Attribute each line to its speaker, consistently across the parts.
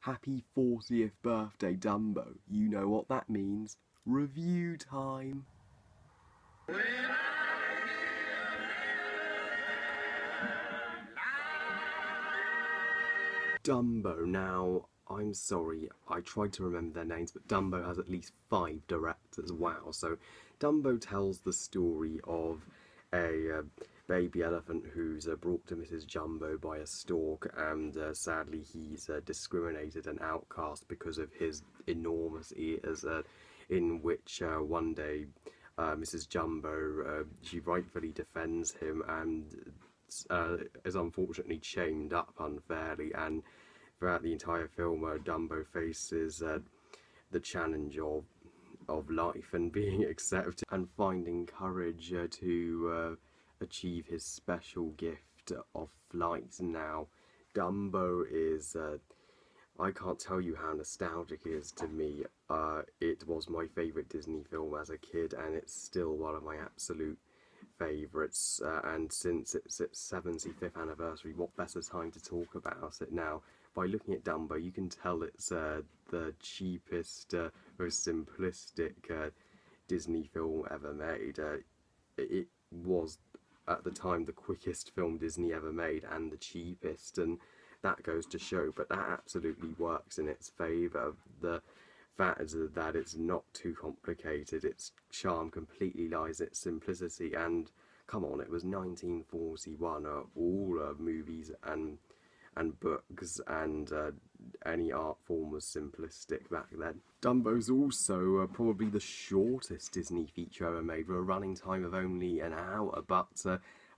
Speaker 1: Happy 40th birthday, Dumbo. You know what that means. Review time. Dumbo. Now, I'm sorry, I tried to remember their names, but Dumbo has at least 5 directors. Wow. So, Dumbo tells the story of a baby elephant who's brought to Mrs. Jumbo by a stork, and sadly he's discriminated and outcast because of his enormous ears, in which one day Mrs. Jumbo, she rightfully defends him and is unfortunately chained up unfairly, and throughout the entire film Dumbo faces the challenge of life and being accepted and finding courage to achieve his special gift of flight. Now, Dumbo is, I can't tell you how nostalgic it is to me. It was my favourite Disney film as a kid, and it's still one of my absolute favourites, and since it's its 75th anniversary, what better time to talk about it now? By looking at Dumbo, you can tell it's the cheapest, most simplistic Disney film ever made. It was, at the time, the quickest film Disney ever made, and the cheapest, and that goes to show, but that absolutely works in its favour. The fact is that it's not too complicated, its charm completely lies in its simplicity, and come on, it was 1941, all movies and books and any art form was simplistic back then. Dumbo's also probably the shortest Disney feature ever made, with a running time of only an hour, but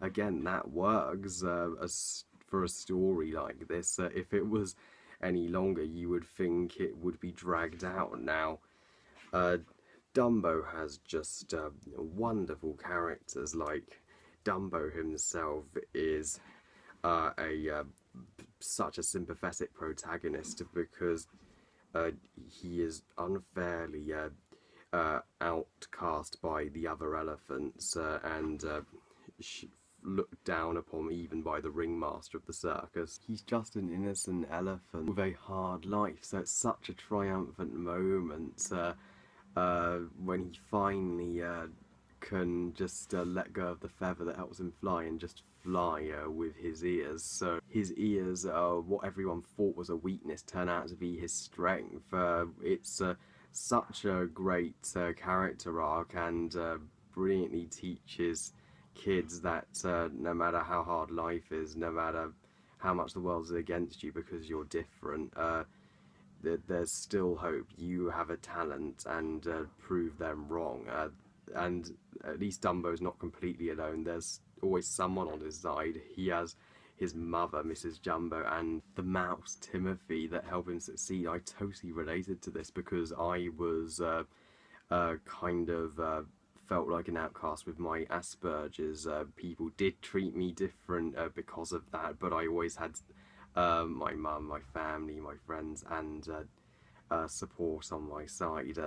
Speaker 1: again, that works for a story like this. If it was any longer, you would think it would be dragged out. Now, Dumbo has just wonderful characters. Like, Dumbo himself is such a sympathetic protagonist because he is unfairly outcast by the other elephants and looked down upon even by the ringmaster of the circus. He's just an innocent elephant with a hard life, so it's such a triumphant moment when he finally can just let go of the feather that helps him fly and just fly with his ears. So his ears, what everyone thought was a weakness, turn out to be his strength. It's such a great character arc, and brilliantly teaches kids that no matter how hard life is, no matter how much the world is against you because you're different, there's still hope. You have a talent, and prove them wrong. And at least Dumbo's not completely alone. There's always someone on his side. He has his mother, Mrs. Jumbo, and the mouse, Timothy, that help him succeed. I totally related to this because I was kind of felt like an outcast with my Asperger's. People did treat me different because of that, but I always had my mum, my family, my friends, and support on my side.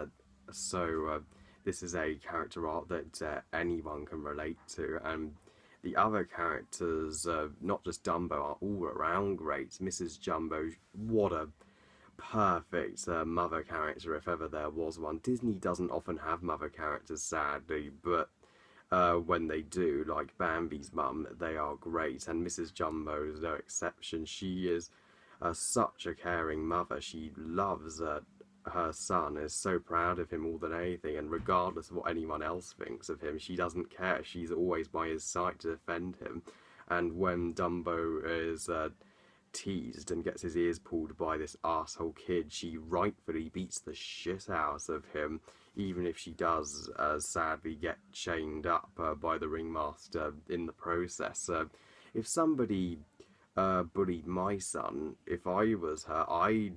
Speaker 1: So this is a character arc that anyone can relate to, and the other characters, not just Dumbo, are all around great. Mrs. Jumbo, what a perfect mother character if ever there was one. Disney doesn't often have mother characters, sadly, but when they do, like Bambi's mum, they are great, and Mrs. Jumbo is no exception. She is such a caring mother. She loves her son, is so proud of him more than anything, and regardless of what anyone else thinks of him, she doesn't care. She's always by his side to defend him. And when Dumbo is teased and gets his ears pulled by this arsehole kid, she rightfully beats the shit out of him, even if she does sadly get chained up by the ringmaster in the process. If somebody bullied my son, if I was her, I'd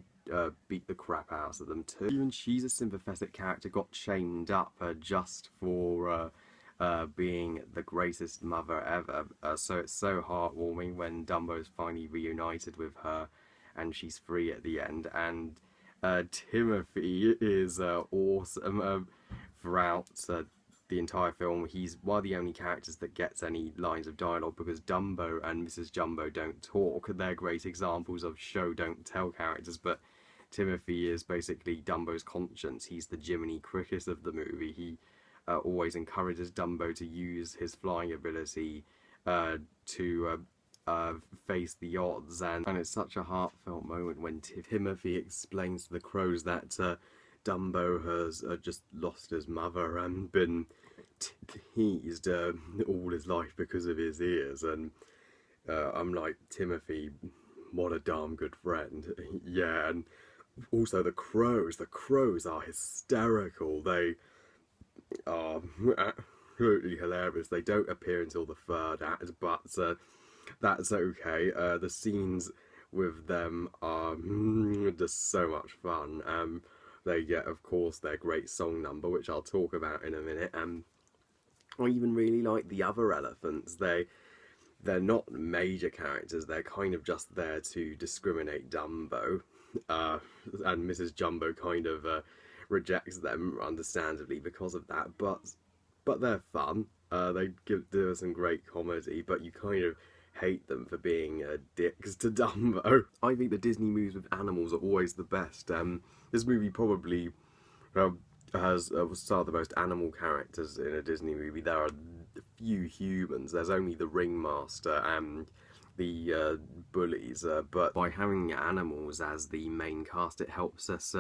Speaker 1: beat the crap out of them too. Even she's a sympathetic character, got chained up just for being the greatest mother ever. So it's so heartwarming when Dumbo is finally reunited with her and she's free at the end. And Timothy is awesome throughout the entire film. He's one of the only characters that gets any lines of dialogue because Dumbo and Mrs. Jumbo don't talk. They're great examples of show don't tell characters, but Timothy is basically Dumbo's conscience. He's the Jiminy Cricket of the movie. He always encourages Dumbo to use his flying ability to face the odds, and it's such a heartfelt moment when Timothy explains to the crows that Dumbo has just lost his mother and been teased all his life because of his ears, and I'm like, Timothy, what a damn good friend. Yeah, and also the crows are hysterical. They are absolutely hilarious. They don't appear until the third act, but that's okay. The scenes with them are just so much fun. They get, of course, their great song number, which I'll talk about in a minute. I even really like the other elephants. They're not major characters. They're kind of just there to discriminate Dumbo, and Mrs. Jumbo kind of rejects them, understandably, because of that. But they're fun. They do some great comedy, but you kind of hate them for being dicks to Dumbo. I think the Disney movies with animals are always the best. This movie probably has some of the most animal characters in a Disney movie. There are few humans. There's only the ringmaster and the bullies, but by having animals as the main cast, it helps us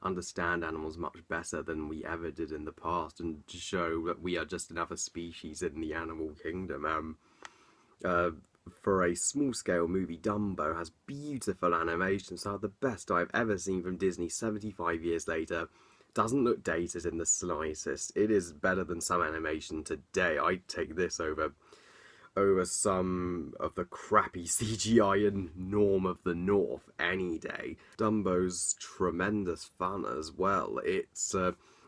Speaker 1: understand animals much better than we ever did in the past, and to show that we are just another species in the animal kingdom. For a small-scale movie, Dumbo has beautiful animation, some of the best I've ever seen from Disney 75 years later. Doesn't look dated in the slightest. It is better than some animation today. I'd take this over some of the crappy CGI in Norm of the North any day. Dumbo's tremendous fun as well. It's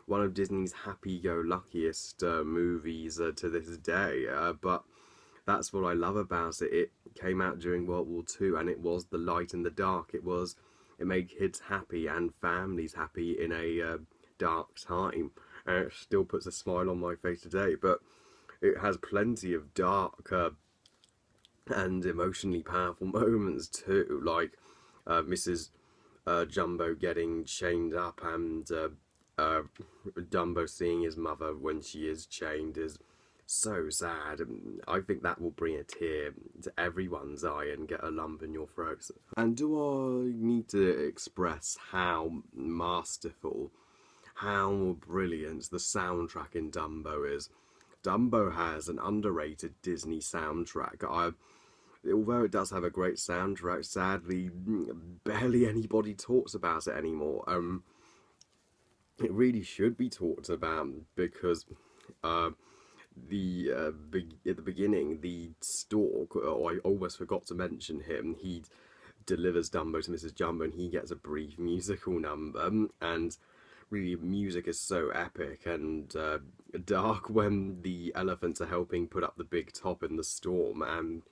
Speaker 1: one of Disney's happy-go-luckiest movies to this day, but that's what I love about it. It came out during World War II, and it was the light and the dark. It made kids happy and families happy in a dark time, and it still puts a smile on my face today. But it has plenty of dark and emotionally powerful moments too, like Mrs. Jumbo getting chained up, and Dumbo seeing his mother when she is chained is so sad. I think that will bring a tear to everyone's eye and get a lump in your throat. And do I need to express how masterful, how brilliant the soundtrack in Dumbo is? Dumbo has an underrated Disney soundtrack. Although it does have a great soundtrack, sadly, barely anybody talks about it anymore. It really should be talked about, because at the beginning, the stork, I almost forgot to mention him, he delivers Dumbo to Mrs. Jumbo, and he gets a brief musical number, and really, music is so epic and dark when the elephants are helping put up the big top in the storm, and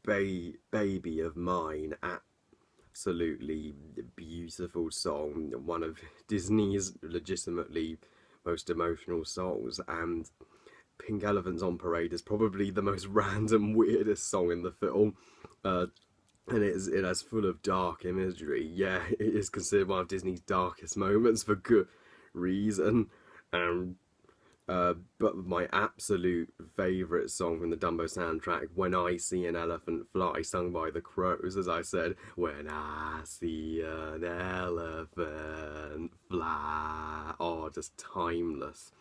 Speaker 1: Baby of Mine, absolutely beautiful song, one of Disney's legitimately most emotional songs. And Pink Elephants on Parade is probably the most random, weirdest song in the film, and it is full of dark imagery. Yeah, it is considered one of Disney's darkest moments for good reason. But my absolute favourite song from the Dumbo soundtrack, When I See an Elephant Fly, sung by the Crows, as I said, when I see an elephant fly. Oh, just timeless.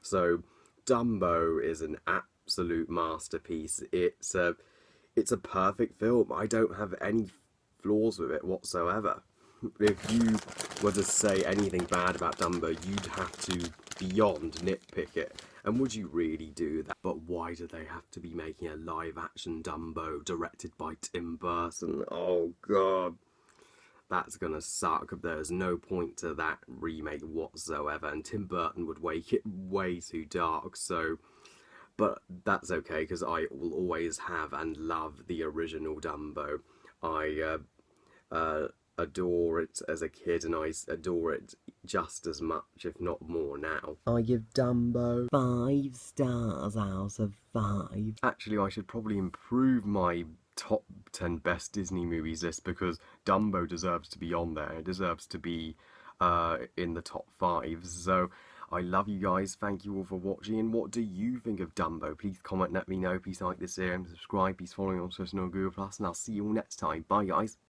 Speaker 1: So Dumbo is an absolute masterpiece. It's a perfect film. I don't have any flaws with it whatsoever. If you were to say anything bad about Dumbo, you'd have to beyond nitpick it. And would you really do that? But why do they have to be making a live-action Dumbo directed by Tim Burton? Oh god, that's gonna suck. There's no point to that remake whatsoever, and Tim Burton would make it way too dark, so... But that's okay, because I will always have and love the original Dumbo. I adore it as a kid, and I adore it just as much, if not more, now. I give Dumbo 5 stars out of 5. Actually, I should probably improve my top 10 best Disney movies list, because Dumbo deserves to be on there. It deserves to be in the top 5. So I love you guys. Thank you all for watching. And what do you think of Dumbo? Please comment, let me know. Please like this video and subscribe. Please follow me on Twitter and Google+. And I'll see you all next time. Bye, guys.